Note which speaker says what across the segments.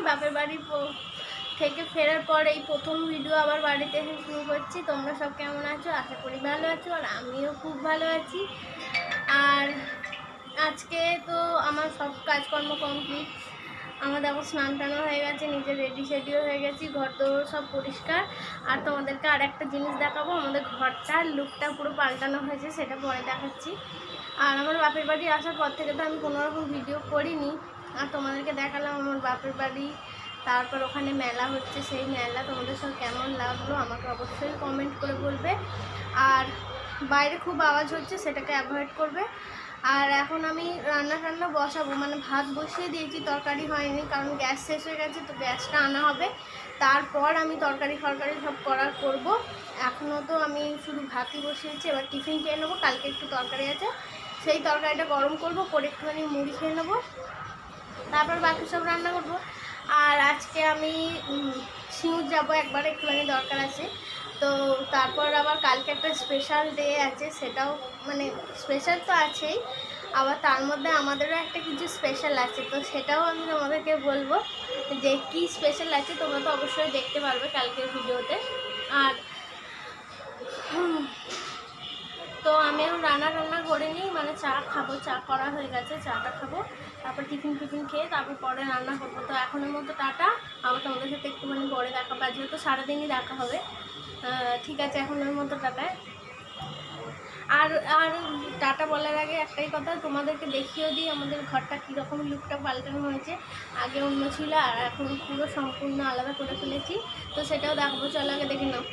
Speaker 1: বাপের বাড়ি থেকে ফেরার পর এই প্রথম ভিডিও আবার বাড়িতে এসে শুরু করছি। তোমরা সব কেমন আছো? আশা করি ভালো আছো, আর আমিও খুব ভালো আছি। আর আজকে তো আমার সব কাজকর্ম কমপ্লিট। আমার দেখো স্নান টানও হয়ে গেছে, নিজে রেডি শেডিও হয়ে গেছি, ঘর তো সব পরিষ্কার। আর তোমাদেরকে আর একটা জিনিস দেখাবো, আমাদের ঘরটার লুকটা পুরো পাল্টানো হয়েছে, সেটা পরে দেখাচ্ছি। আর আমার বাপের বাড়ি আসার পর থেকে তো আমি কোনোরকম ভিডিও করিনি, আর তোমাদেরকে দেখালাম আমার বাপের বাড়ি। তারপর ওখানে মেলা হচ্ছে, সেই মেলা তোমাদের সব কেমন লাগলো আমাকে অবশ্যই কমেন্ট করে বলবে। আর বাইরে খুব আওয়াজ হচ্ছে, সেটাকে অ্যাভয়েড করবে। আর এখন আমি রান্না বসাবো, মানে ভাত বসিয়ে দিয়েছি, তরকারি হয়নি কারণ গ্যাস শেষ হয়ে গেছে, তো গ্যাসটা আনা হবে। তারপর আমি তরকারি সব করব। এখনও তো আমি শুধু ভাতই বসিয়েছি, এবার টিফিন খেয়ে নেবো, কালকে একটু তরকারি আছে, সেই তরকারিটা গরম করব, করে একটুখানি মুড়ি খেয়ে নেবো, তারপর বাকি সব রান্না করব। আর আজকে আমি সিঙ্গুর যাবো একবার, একটুখানি দরকার আছে। তো তারপর আবার কালকে একটা স্পেশাল ডে আছে, সেটাও মানে স্পেশাল তো আছেই, আবার তার মধ্যে আমাদেরও একটা কিছু স্পেশাল আছে, তো সেটাও আমি তোমাদেরকে বলবো যে কী স্পেশাল আছে। তোমরা তো অবশ্যই দেখতে পারবে কালকের ভিডিওতে। আর তো আমি এখন রান্না করে নিই, মানে চা খাবো, চা করা হয়ে গেছে, চাটা খাবো, তারপর টিফিন খেয়ে তারপর পরে রান্না করবো। তো এখনের মতো টাটা, আবার তোমাদের সাথে একটুখানি পরে দেখা পাওয়া, যেহেতু সারাদিনই দেখা হবে। ঠিক আছে, এখনের মতো টাটায়। আর আর টাটা বলার আগে একটাই কথা, তোমাদেরকে দেখিয়েও দিই আমাদের ঘরটা কীরকম লুকটা পাল্টানো হয়েছে। আগে অন্য ছিল, আর এখন পুরো সম্পূর্ণ আলাদা করে ফেলেছি, তো সেটাও দেখাবো, চলো আগে দেখে নাও।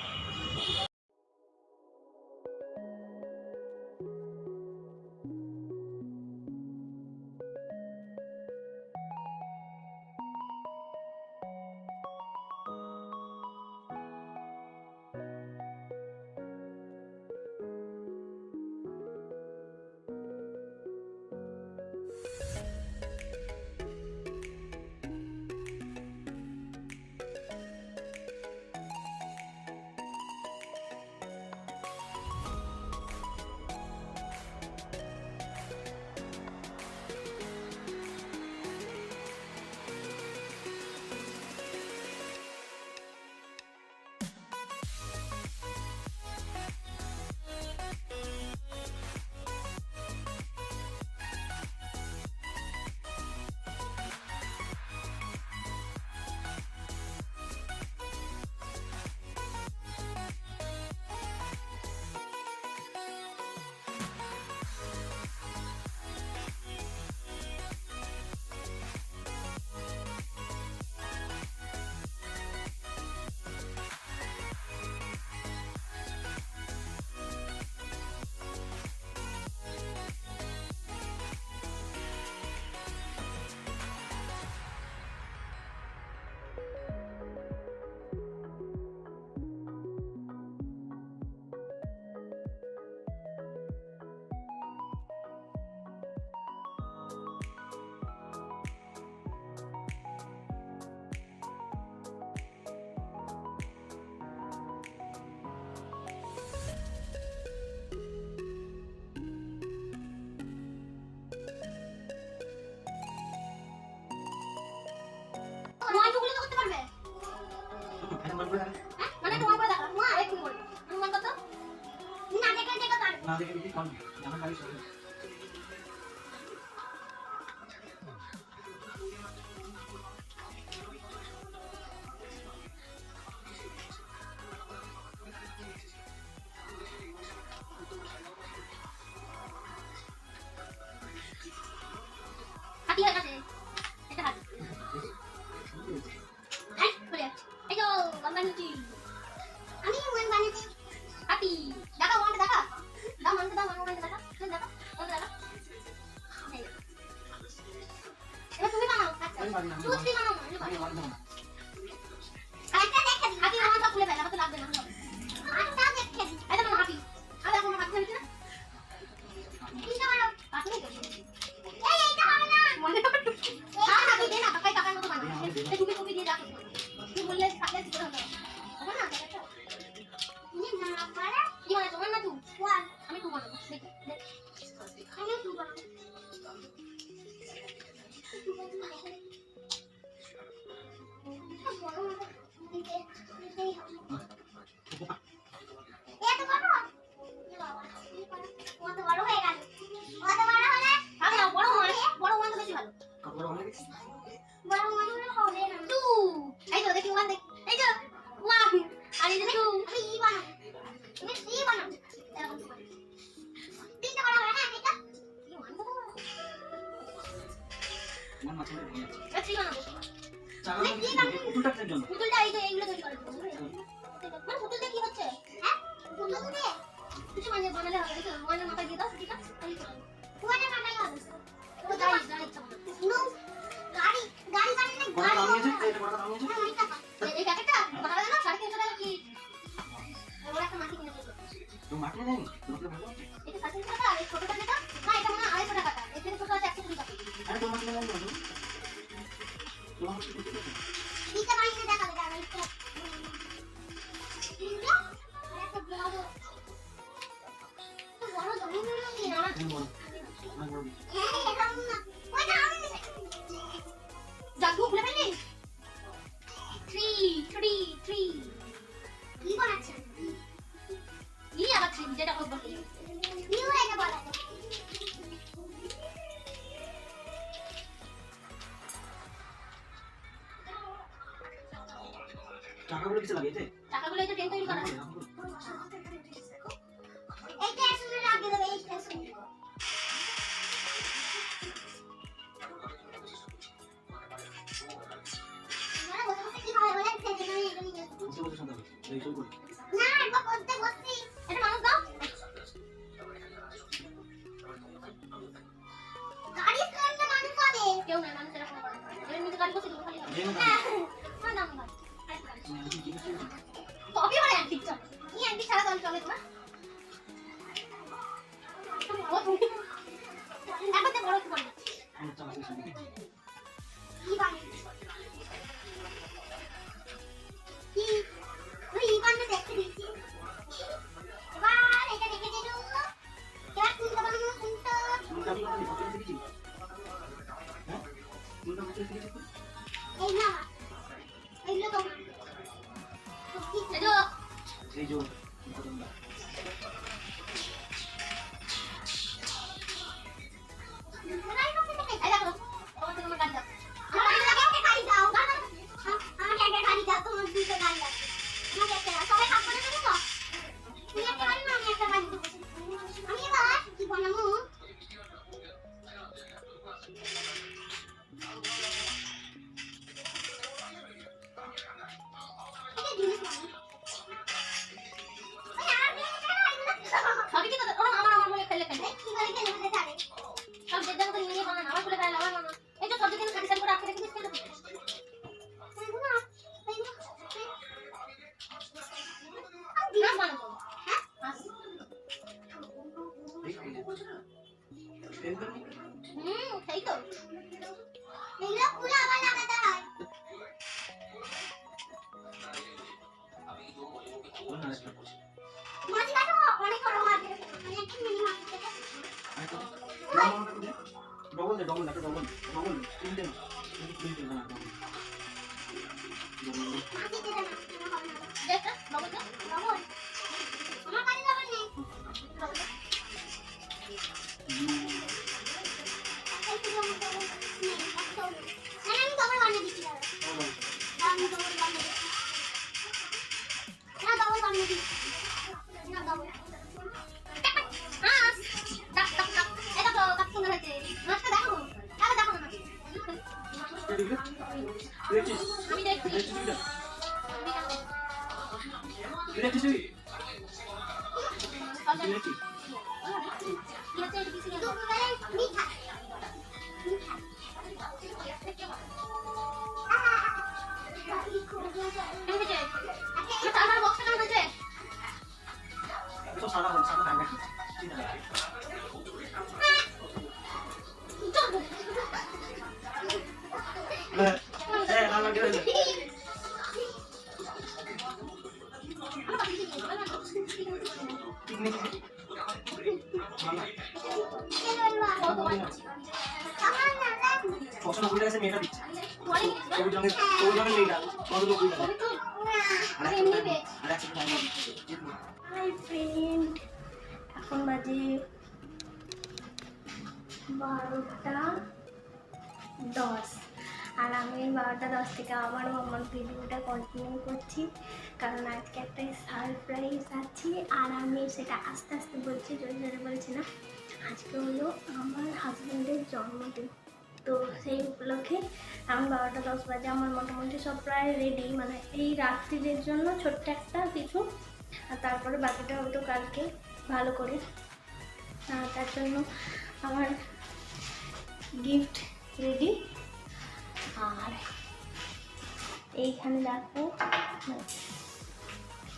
Speaker 2: মাঝখানে ভেঙে যাচ্ছে।
Speaker 3: আচ্ছা বানাবো
Speaker 2: চাকাগুলো কি পুতুলটা কিসের জন্য?
Speaker 3: পুতুলটা এই যে এইগুলো তৈরি করার জন্য মানে পুতুলটা কি হচ্ছে হ্যাঁ পুতুল দিয়ে কিছু মানে বানালে হবে কিছু ওয়ানের মাথায় দিয়ে দাও ঠিক আছে ওয়ানের মাথায় হবে ও গাড়ি ইচ্ছা নো গাড়ি গাড়ি বানালে
Speaker 2: বড় দাম নিয়েছে এটা বড় দাম নিয়েছে
Speaker 3: অনেক টাকা এই প্যাকেটটা বানাবে না 350 টাকা কি ওরা একটা মাটি কিনে দিয়েছে
Speaker 2: তো মাটি নেই লোকে ভালো আছে
Speaker 3: এটা 350 টাকা আর এই ছোটটা যেটা না এটা মনে হয় 250 টাকা এর থেকে ছোট আছে 120 টাকা
Speaker 2: আরে তো মাটি নেই না তোমার কি করতে হবে
Speaker 3: ঠিক আছে বাইরে দেখাবে দাঁড়া একটু একটা বড় তো বড় জমি কি না
Speaker 2: অনেক বড়
Speaker 3: হ্যাঁ এটা না ওটা আমি জাদু খুলে ফেললি ট্রি কি বানাচ্ছেন কি আবার ট্রি যেটা বলবো কি এটা বলা
Speaker 2: টাকাগুলো কিসে লাগিয়েছে
Speaker 3: টাকাগুলো এটা ট্রেন তৈরি করা এইটা আসলে লাগিয়ে দেবে এই স্টেশন না বসে বসে কি ভালো বলে খেতে না এটা নিয়ে
Speaker 2: বসে বসে শুনতে হবে এই শুরু করি
Speaker 3: না এটা করতে বসছি এটা মানুষ দাও গাড়ি স্ট্যান্ডে মানুষ পাবে কেউ না মানুষ এরকম করে এর নিচে গাড়ি বসে দিও খালি হবে না না না কপি মানে অ্যান্টিক চল কি অ্যান্টিক ছাড়া চল চলে তোমার এখন তো বড় কি বলে কি বানি কি ওই বানি দেখতে দিচ্ছি এবার এটা দেখে দিলু এবার তুমি বানানো শুনতো
Speaker 2: তুমি আমি কি করতে শিখেছি হ্যাঁ তুমি তো করতে শিখেছি
Speaker 3: এই না এইগুলো তো কি ছেড়ো
Speaker 2: এই যে
Speaker 3: নাই করতে থেকে এই দেখো তোমার গাড়ি দাও আমাকে গাড়ি দাও আমাকে গাড়ি দাও তোমার দুটো গাড়ি আছে আমাকে একটা সবাই ভাগ করে দেবো তো তুমি একটা গাড়ি না আমি একটা গাড়ি দেবো আমি এবার কি বানাবো সবই কি তো আমার বলে খেলে খেলে কি করে খেলে খেলে যাবে সব যেটা তো নিয়ে বানানো আমার বলে খেলে আমার বানানো এই তো সব দিন খালি সাল করে রাখতে রেখে দিস খেলে দিন বানাবো হ্যাঁ সেই তো এগুলো পুরো আবার লাগাতে হয় মাটি কাটো অনেক বড় মাটি মানে একটু মিনি মাটি থেকে
Speaker 2: ডবল ডবল একটা ডবল ডবল তিনটে না তিনটে না ডবল
Speaker 3: মাটি দিতে না দেখ ডবল ডবল আমার কাছে ডবল নেই ডবল আমি ডবল বানিয়ে দিচ্ছি আমি ডবল বানিয়ে দিচ্ছি না ডবল বানিয়ে দিচ্ছি না ডবল ডাক ডাক ডাক এটা তো কাট সুন্দর হয়েছে মাছটা দেখো আরে দেখো না আমি দেখছি কি হচ্ছে এটা কিছু মিঠা আমার বক্সটা কেমন হয়েছে
Speaker 2: তো সাদা সাদা রান্না কি হ্যাঁ রান্না করে পছন্দ করে গেছে মেয়েটা দিচ্ছে সবুজ রঙের মেয়েটা কত লোক
Speaker 1: হাই ফ্রেন্ড এখন বাজে 12:10 আর আমি 12:10 থেকে আবার আমার ভিডিওটা কন্টিনিউ করছি কারণ আজকে একটা সারপ্রাইজ আছে আর আমি সেটা আস্তে আস্তে বলছি জোরে জোরে বলছি না আজকে হলো আমার হাজব্যান্ডের জন্মদিন তো সেই উপলক্ষে এখন 12টা 10 বাজে, আমার মোটামুটি সব প্রায় রেডি, মানে এই রাত্রির জন্য ছোট্ট একটা কিছু, আর তারপরে বাকিটা হয়তো কালকে ভালো করে। তার জন্য আমার গিফট রেডি। আর এইখানে দেখো,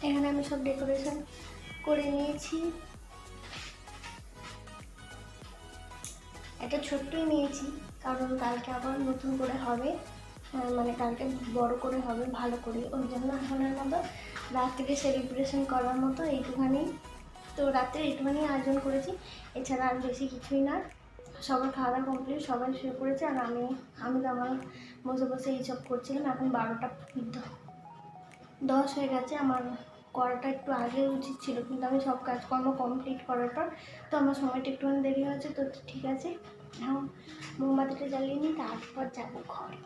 Speaker 1: এখানে আমি সব ডেকোরেশন করে নিয়েছি। একটা ছোট্টই নিয়েছি কারণ কালকে আবার নতুন করে হবে, মানে কালকে বড় করে হবে ভালো করে, ওই জন্য এখনের মতো রাত্রে সেলিব্রেশন করার মতো এইটুখানি। তো রাত্রে এইটুখানি আয়োজন করেছি, এছাড়া আর বেশি কিছুই না। সবার খাওয়া দাওয়া কমপ্লিট, সবাই শুয়ে পড়েছে, আর আমি তো আমার বসে বসে এইসব করছিলাম। এখন 12টা 10 হয়ে গেছে। আমার করাটা একটু আগে উচিত ছিল, কিন্তু আমি সব কাজকর্ম কমপ্লিট করার পর তো আমার সময়টা একটুখানি দেরি হয়েছে। তো ঠিক আছে, এখন মোমবাতিটা জ্বালিয়ে নিই, তারপর যাবো ঘরে,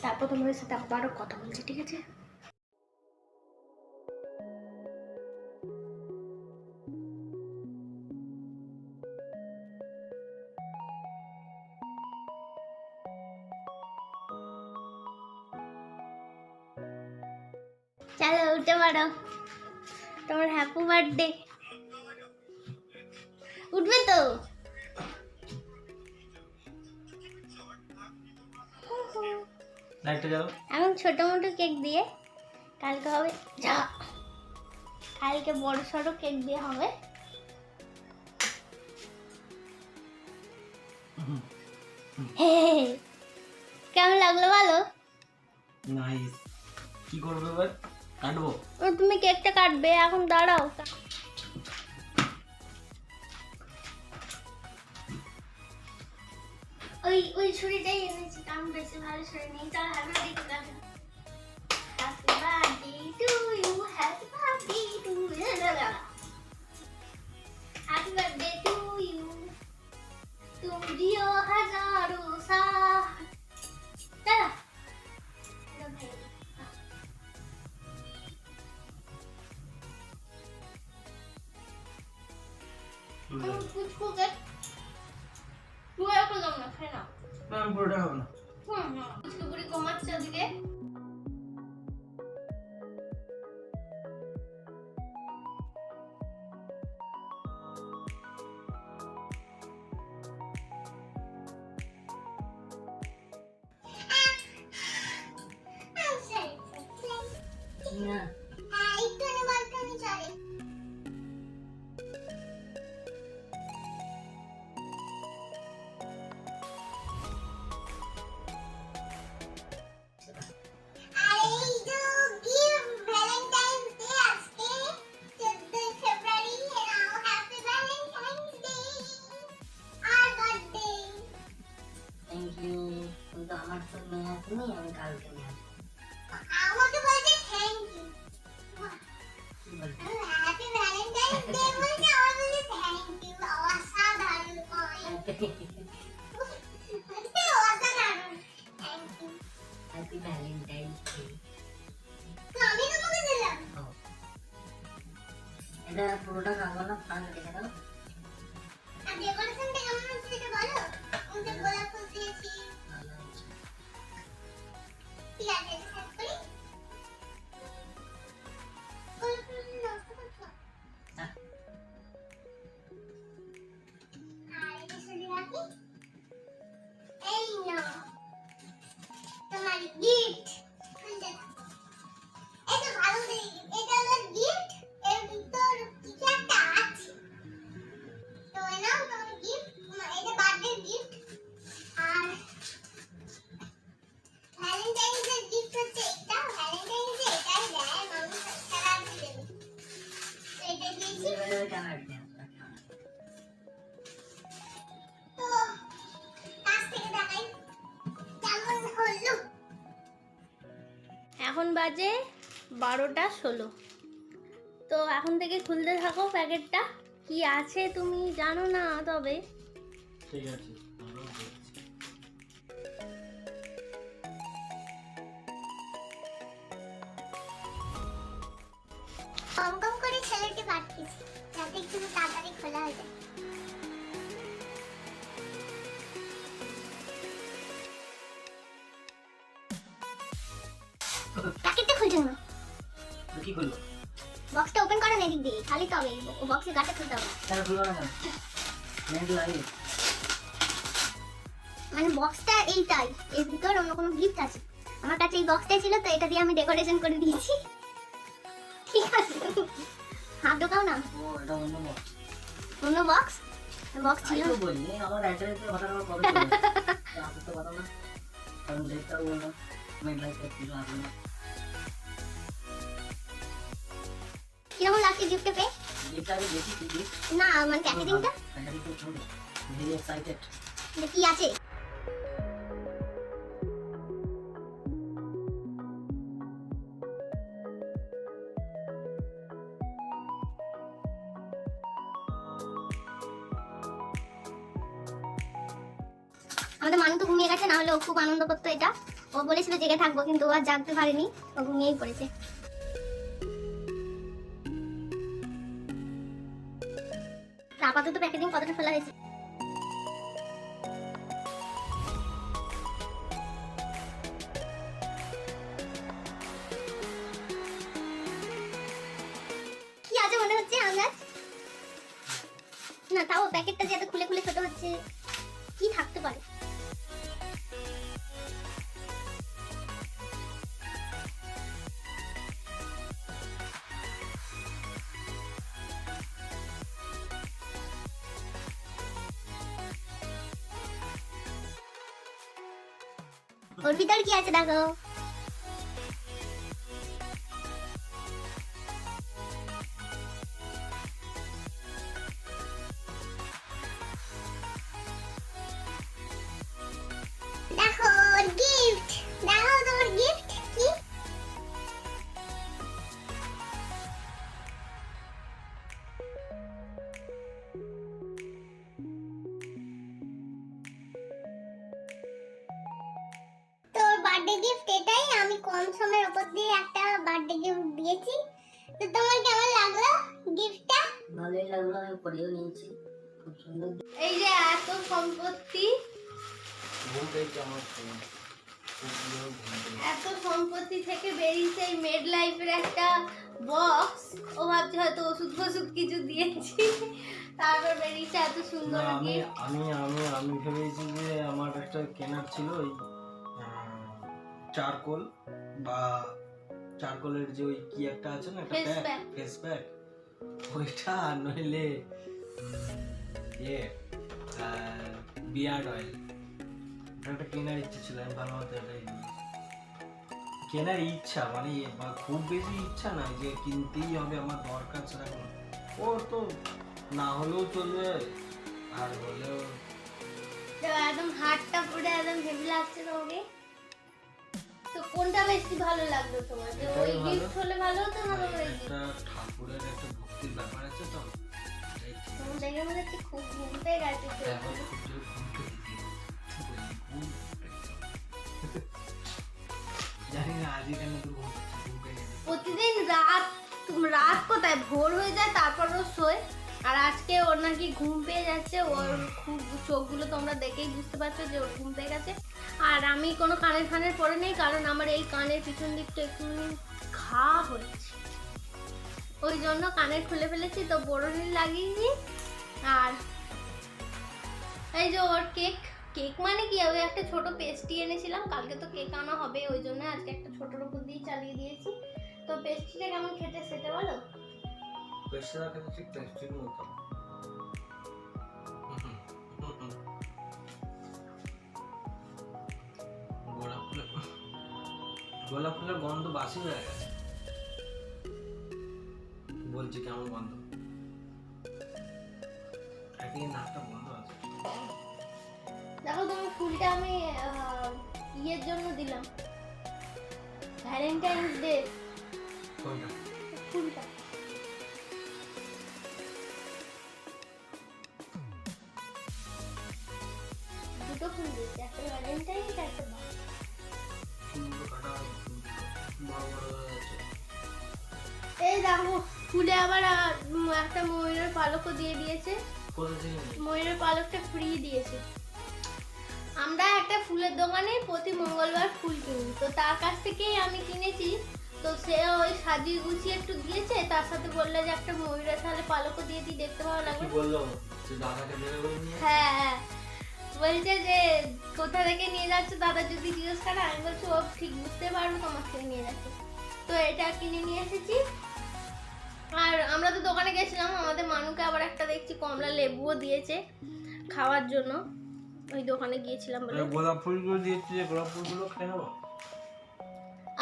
Speaker 1: তারপর তোমাদের সাথে আবারও কথা বলছি, ঠিক আছে? চলো উঠে পারো, তোমার হ্যাপি বার্থডে। উঠবে তো?
Speaker 2: লাইটটা জ্বালো।
Speaker 1: এখন ছোট মোটো কেক দিয়ে, কালকে হবে যা, কালকে বড় সড়ো কেক দিয়ে হবে। হে, কেমন লাগলো বলো?
Speaker 2: নাইস। কি করবে এবার? কাটবো?
Speaker 1: তুমি কেকটা কাটবে, এখন দাঁড়াও। ওই ছুরিটাই এনেছি, কারণ বেশি ভালো ছুরি নেই। তার happy birthday to you, happy birthday to you, happy birthday to you, तुम जियो हजारों साल। चला कुछ को के পুরো করে দাও না, খাই না।
Speaker 2: না আমি পুরোটা খাবো না।
Speaker 1: আজকে বুড়ি ঘুমাচ্ছে ওদিকে।
Speaker 2: না
Speaker 4: আমার তো মেয়ে আসেনি, আমি কালকে নিয়ে আসবো।
Speaker 3: আমাকে বলছে থ্যাংক ইউ,
Speaker 4: কি বলবো?
Speaker 3: হ্যাপি ভ্যালেন্টাইন্স ডে বলছে, আমার বলছে থ্যাংক ইউ, অসাধারণ অসাধারণ thank you.
Speaker 4: Happy valentine's day.
Speaker 3: তো আমি তোমাকে দিলাম।
Speaker 4: এটা পুরোটা খাবো না, ফার্স্ট কেটে দাও।
Speaker 3: আর ডেকোরেশনটা কেমন হচ্ছে সেটা বলো। আমি গোলাপ ফুল দিয়েছি।
Speaker 4: ভালো হয়েছে।
Speaker 3: ঠিক আছে, সেট করি। গোলাপ ফুল নষ্ট করছো?
Speaker 4: হ্যাঁ।
Speaker 3: আর এটা সরিয়ে রাখি। এই নাও তোমার গিফট। এই তো ভালো করে এটা হলো গিফট, এর ভিতর কিছু একটা আছে। তো নাও তোমার গিফট, এটা বার্থডে গিফট। আর ভ্যালেন্টাইন্স এর গিফট হচ্ছে এটা। ভ্যালেন্টাইন্স এ এটাই দেয়, মাম্মি ছাড়া আর কি দেবে। তো এটা দিয়েছি।
Speaker 4: এবারে ওইটা কাটবে।
Speaker 3: তো কাছ থেকে দেখাই কেমন হলো।
Speaker 1: এখন বাজে 12টা 16। তো এখন থেকে খুলতে থাকো প্যাকেটটা, কি আছে তুমি জানো না, তবে
Speaker 2: ঠিক আছে। আরো দেখছি।
Speaker 3: কম কম করে ছেলেটি কাটতেছি যাতে একটু তাড়াতাড়ি খোলা হয়ে যায়। খুলছো না?
Speaker 2: তো কি করলো?
Speaker 3: বক্সটা ওপেন করো না এদিক দিয়ে, খালি তবে ও বক্সে গাটা খুলতে হবে।
Speaker 2: কেন খুললো না কেন? নেট লাগে।
Speaker 3: মানে বক্সটা এইটাই, এর ভিতর অন্য কোনো গিফট আছে। আমার কাছে এই বক্সটাই ছিল তো এটা দিয়ে আমি ডেকোরেশন করে দিয়েছি। ঠিক আছে, হাত ঢোকাও না।
Speaker 2: ও এটা অন্য বক্স।
Speaker 3: অন্য বক্স বক্স ছিল।
Speaker 2: আইও বলি আমার অ্যাড্রেসে কথা বলা কবে ছিল? আপনি তো কথা না। কারণ ডেটটা বললাম। আমি লাইক করতে আসলে না।
Speaker 3: কিরকম লাগছে গিফটে পেয়ে?
Speaker 2: গিফট আগে দেখি কি গিফট।
Speaker 3: না মানে প্যাকেজিংটা
Speaker 2: প্যাকেজিং তো সুন্দর। Very excited.
Speaker 3: কি আছে? আমাদের মানু তো ঘুমিয়ে গেছে, না হলে ও খুব আনন্দ করতো এটা। ও বলেছিল জেগে থাকবো কিন্তু ও আর জাগতে পারেনি, ও ঘুমিয়েই পড়েছে। আপাতত প্যাকেজিং কতটা খোলা হয়েছে? কি আছে মনে হচ্ছে আন্দাজ? না তাও প্যাকেটটা যে এত খুলে খুলে ছোট হচ্ছে, কি থাকতে পারে? ওর ভিতর কি আছে দেখো। দেখো গিফট, দেখো তোমার গিফট কি। তোর বার্থডে গিফট এটাই, আমি কম সময়ের উপর দিয়ে একটা বার্থডে গিফট দিয়েছি। তো তোমার কেমন লাগলো গিফটটা?
Speaker 4: ভালোই লাগলো, আমি পরেও নিয়েছি, খুব সুন্দর।
Speaker 1: এই যে এত সম্পত্তি,
Speaker 2: ঘুম পেয়েছে আমার খুব ঘুম পেয়েছে।
Speaker 1: এত সম্পত্তি থেকে বেরিয়েছে এই মেড লাইফের একটা বক্স। ও ভাবছে হয়তো ওষুধ ফষুধ কিছু দিয়েছি, তারপর বেরিয়েছে এত সুন্দর
Speaker 5: না, আমি
Speaker 1: gift।
Speaker 5: আমি আমি আমি ভেবেছি যে আমার একটা কেনার ছিল ওই চারকোল বা চারকোলের যে ওই কি একটা আছে না একটা
Speaker 1: Face
Speaker 5: pack,
Speaker 1: pack।
Speaker 5: Face pack, ওইটা আর নইলে বিয়ার্ড অয়েল, একটা কেনার ইচ্ছে ছিল। আমি ভালো মতো এটাই কেনার ইচ্ছা, মানে খুব বেশি ইচ্ছা না যে কিনতেই হবে, আমার দরকার ছাড়া কোনো। ও তো না হলেও চলবে আর হলেও।
Speaker 1: তো একদম হাতটা পুরো একদম হেভি লাগছে তোমাকে। তো কোনটা বেশি ভালো লাগলো তোমার, যে ওই
Speaker 5: এটাই ভালো।
Speaker 1: গিফট হলে ভালো হতো না তোমার এই
Speaker 5: একটা ঠাকুরের একটা ভক্তির ব্যাপার আছে তো, এটাই ঠিক।
Speaker 1: তোমার দেখে মনে হচ্ছে খুব ঘুম পেয়ে গেছে তো।
Speaker 5: এখন খুব জোর ঘুমকে দিতে হবে। ঘুম পেয়েছে। জানি না আজ এখানে তো ঘুম পেয়ে গেছে।
Speaker 1: প্রতিদিন রাত কোথায় ভোর হয়ে যায় তারপরও শোয়, আর আজকে ওর নাকি ঘুম পেয়ে যাচ্ছে। ওর খুব চোখগুলো তোমরা দেখেই বুঝতে পারছো যে ওর ঘুম পেয়ে গেছে। আর আমি কোনো কানের পরে নেই, কারণ আমার এই কানের পিছন দিকটা একটু ঘা হচ্ছে, ওই জন্য কানের খুলে ফেলেছি, তো বড় নীল লাগিয়েছি। আর এই যে ওর কেক মানে কি, ওই একটা ছোট পেস্ট্রি এনেছিলাম, কালকে তো কেক আনা হবে, ওই জন্য আজকে একটা ছোটর উপর দিয়ে চালিয়ে দিয়েছি। তো পেস্ট্রিটা কেমন খেতে সেটা বলো।
Speaker 5: পেস্ট্রি খেতে ঠিক পেস্ট্রির মতো। গোলাপ ফুলের গন্ধ বাসি হয়ে গেছে, বলছি কেমন গন্ধ, একদিকে নাকটা বন্ধ আছে।
Speaker 1: দেখো তোমার ফুলটা আমি ইয়ের জন্য দিলাম, ভ্যালেন্টাইন্স ডে
Speaker 5: কোনটা?
Speaker 1: ফুলটা। দুটো ফুল দিয়েছি, একটা ভ্যালেন্টাইন্স একটা মা।
Speaker 5: ফুলগুলো কাটা বড় বড় হয়ে গেছে।
Speaker 1: এই দেখো ফুলে আবার একটা ময়ূরের পালকও দিয়ে দিয়েছে।
Speaker 5: কোথা থেকে নিয়ে?
Speaker 1: ময়ূরের পালকটা ফ্রি দিয়েছে। আমরা একটা ফুলের দোকানে প্রতি মঙ্গলবার ফুল কিনি, তো তার কাছ থেকেই আমি কিনেছি তো সে ওই সাজিয়ে গুছিয়ে একটু দিয়েছে, তার সাথে বললে যে একটা ময়ূরের তাহলে পালকও দিয়ে দিই, দেখতে ভালো
Speaker 5: কি
Speaker 1: লাগবে।
Speaker 5: বললো যে দাদাকে দেবে বলে নিয়ে?
Speaker 1: হ্যাঁ হ্যাঁ, বলছে যে কোথা থেকে নিয়ে যাচ্ছে দাদা যদি জিজ্ঞেস করে, আমি বলছি ও ঠিক বুঝতে পারবো তোমার থেকে নিয়ে যাচ্ছে। তো এটা কিনে নিয়ে এসেছি। আর আমরা তো দোকানে গেছিলাম, আমাদের মানুকে আবার একটা দেখছি কমলা লেবুও দিয়েছে খাওয়ার জন্য, ওই দোকানে গিয়েছিলাম বলে।
Speaker 5: গোলাপ ফুলগুলো দিয়েছি, যে গোলাপ ফুলগুলো খেয়ে নেবো।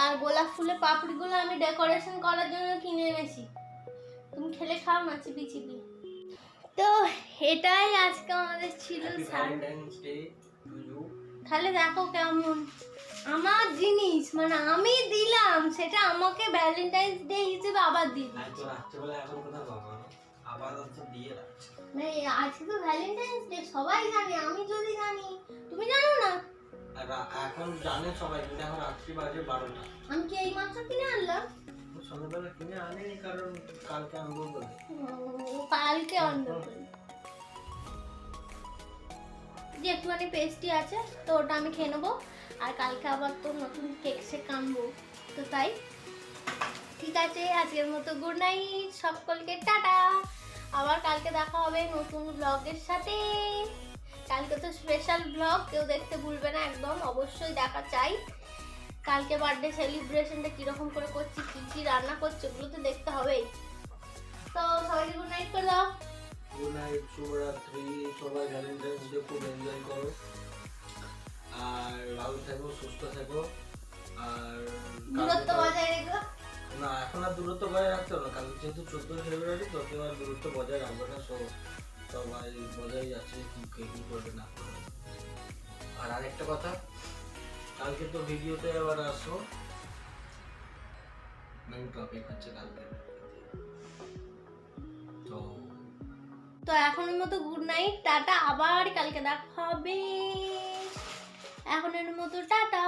Speaker 1: আর গোলাপ ফুলের পাপড়িগুলো আমি ডেকোরেশন করার জন্য কিনে এনেছি, তুমি খেলে খাও না চিপি চিপি। তো এটাই আজকে আমাদের ছিল
Speaker 5: ভ্যালেন্টাইন্স ডে টু ইউ।
Speaker 1: তাহলে দেখো কেমন আমার জিনিস, মানে আমি দিলাম সেটা আমাকে ভ্যালেন্টাইন্স ডে হিসেবে আবার দিল।
Speaker 5: আজ তো রাত্রেবেলা এখন কোথাও বাবা আবার তো দিয়ে রাখছে।
Speaker 1: মানে আজকে তো ভ্যালেন্টাইন্স ডে, সবাই জানে, আমি যদি জানি, তুমি জানো না?
Speaker 5: আর এখন জানে সবাই, কিন্তু এখন রাত্রি বাজে 12টা।
Speaker 1: আমি কি এই মাত্র কিনে আনলাম?
Speaker 5: সন্ধ্যাবেলা কিনে আনিনি, কারণ কালকে আনবো বলে।
Speaker 1: ও কালকে আনবো বলে। যে একটুখানি পেস্ট্রি আছে তো ওটা আমি খেয়ে নেবো, আর কালকে আবার তো নতুন কেক সে আনবো, তো তাই। ঠিক আছে, আজকের মতো গুড নাইট সকলকে, টাটা। আবার কালকে দেখা হবে নতুন ব্লগের সাথে। কালকে তো স্পেশাল ব্লগ, কেউ দেখতে ভুলবে না একদম, অবশ্যই দেখা চাই। কালকে বার্থডে সেলিব্রেশনটা কিরকম করে করছি, কি কি রান্না করছি, ওগুলো তো দেখতে হবেই। তো সবাইকে গুড নাইট করে দাও।
Speaker 5: গুড নাইট, শুভরাত্রি। সবাই ভ্যালেন্টাইন্স ডে খুব এনজয় করো, আর ভালো থেকো, সুস্থ থেকো। আর
Speaker 1: দূরত্ব বজায় রেখো।
Speaker 5: না, এখন আর দূরত্ব বজায় রাখতে হবে না, কালকে যেহেতু 14 ফেব্রুয়ারি, তো কেউ আর দূরত্ব বজায় রাখবে না। সবাই বজায় যাচ্ছে কি করবে না করবে। আর আরেকটা কথা, কালকে তো ভিডিওতে আবার আসো, মেন টপিক হচ্ছে কালকে।
Speaker 1: তো এখনের মতো গুড নাইট, টাটা, আবার কালকে দেখা হবে। এখনের মতো টাটা।